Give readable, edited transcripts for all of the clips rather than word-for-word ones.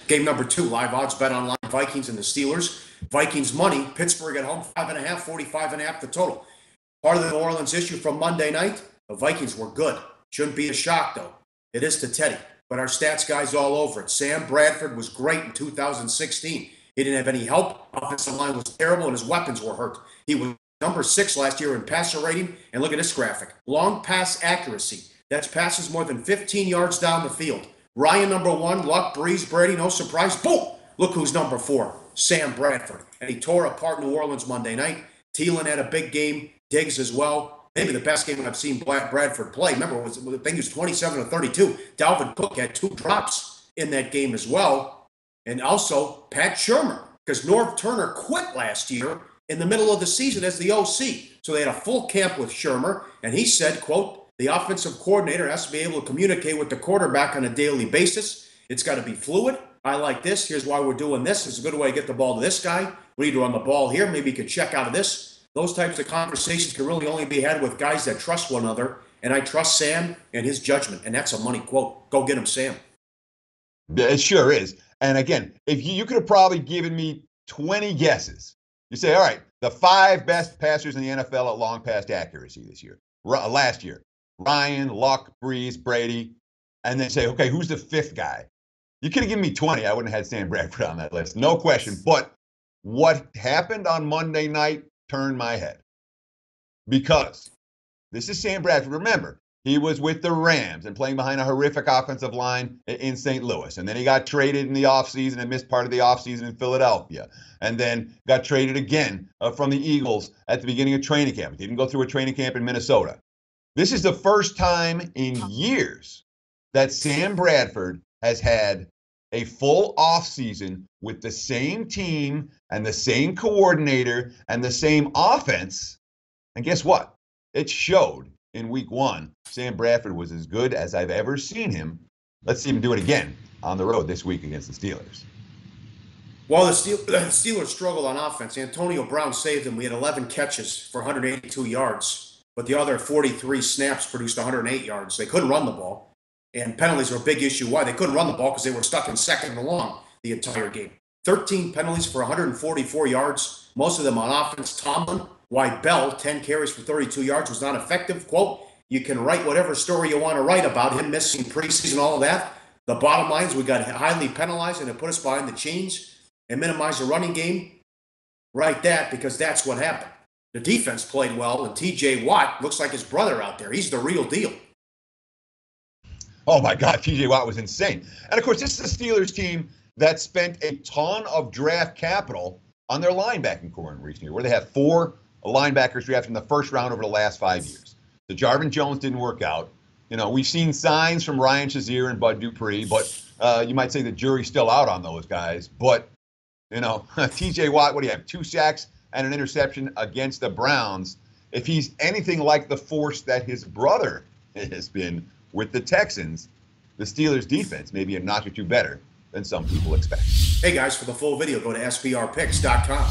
Game number 2, live odds bet online, Vikings and the Steelers. Vikings money, Pittsburgh at home, 5.5, 45.5 the total. Part of the New Orleans issue from Monday night, the Vikings were good. Shouldn't be a shock, though. It is to Teddy, but our stats guy's all over it. Sam Bradford was great in 2016. He didn't have any help. Offensive line was terrible, and his weapons were hurt. He was number 6 last year in passer rating, and look at this graphic. Long pass accuracy. That's passes more than 15 yards down the field. Ryan, number 1, Luck, Breeze, Brady, no surprise. Boom! Look who's number 4, Sam Bradford. And he tore apart New Orleans Monday night. Thielen had a big game. Diggs as well. Maybe the best game I've seen Bradford play. Remember, I think he was 27 or 32. Dalvin Cook had 2 drops in that game as well. And also Pat Shurmur, because Norv Turner quit last year in the middle of the season as the OC. So they had a full camp with Shurmur, and he said, quote, the offensive coordinator has to be able to communicate with the quarterback on a daily basis. It's got to be fluid. I like this. Here's why we're doing this. It's a good way to get the ball to this guy. We need to run the ball here. Maybe you could check out of this. Those types of conversations can really only be had with guys that trust one another. And I trust Sam and his judgment. And that's a money quote. Go get him, Sam. It sure is. And again, if you could have probably given me 20 guesses. You say, all right, the 5 best passers in the NFL at long pass accuracy this year, last year. Ryan, Luck, Breeze, Brady, and then say, okay, who's the 5th guy? You could have given me 20. I wouldn't have had Sam Bradford on that list. No question. But what happened on Monday night turned my head. Because this is Sam Bradford. Remember, he was with the Rams and playing behind a horrific offensive line in St. Louis. And then he got traded in the offseason and missed part of the offseason in Philadelphia. And then got traded again from the Eagles at the beginning of training camp. He didn't go through a training camp in Minnesota. This is the first time in years that Sam Bradford has had a full offseason with the same team and the same coordinator and the same offense. And guess what? It showed in week 1. Sam Bradford was as good as I've ever seen him. Let's see him do it again on the road this week against the Steelers. While the Steelers struggled on offense, Antonio Brown saved them. We had 11 catches for 182 yards. But the other 43 snaps produced 108 yards. They couldn't run the ball. And penalties were a big issue. Why? They couldn't run the ball because they were stuck in second and long the entire game. 13 penalties for 144 yards, most of them on offense. Tomlin, why Bell, 10 carries for 32 yards, was not effective. Quote, you can write whatever story you want to write about him missing preseason, all of that. The bottom line is we got highly penalized and it put us behind the chains and minimized the running game. Write that because that's what happened. The defense played well, and T.J. Watt looks like his brother out there. He's the real deal. Oh, my God. T.J. Watt was insane. And, of course, this is the Steelers team that spent a ton of draft capital on their linebacking core in recent years, where they have 4 linebackers drafted in the first round over the last 5 years. The Jarvin Jones didn't work out. You know, we've seen signs from Ryan Shazier and Bud Dupree, but you might say the jury's still out on those guys. But, you know, T.J. Watt, what do you have, 2 sacks and an interception against the Browns? If he's anything like the force that his brother has been with the Texans, the Steelers defense may be a notch or 2 better than some people expect. Hey guys, for the full video, go to sbrpicks.com.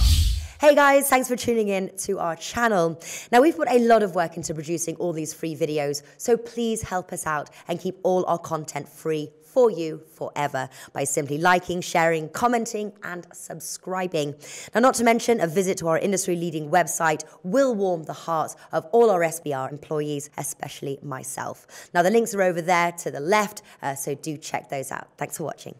Hey guys, thanks for tuning in to our channel. Now, we've put a lot of work into producing all these free videos, so please help us out and keep all our content free for you forever by simply liking, sharing, commenting, and subscribing. Now, not to mention, a visit to our industry-leading website will warm the hearts of all our SBR employees, especially myself. Now, the links are over there to the left, so do check those out. Thanks for watching.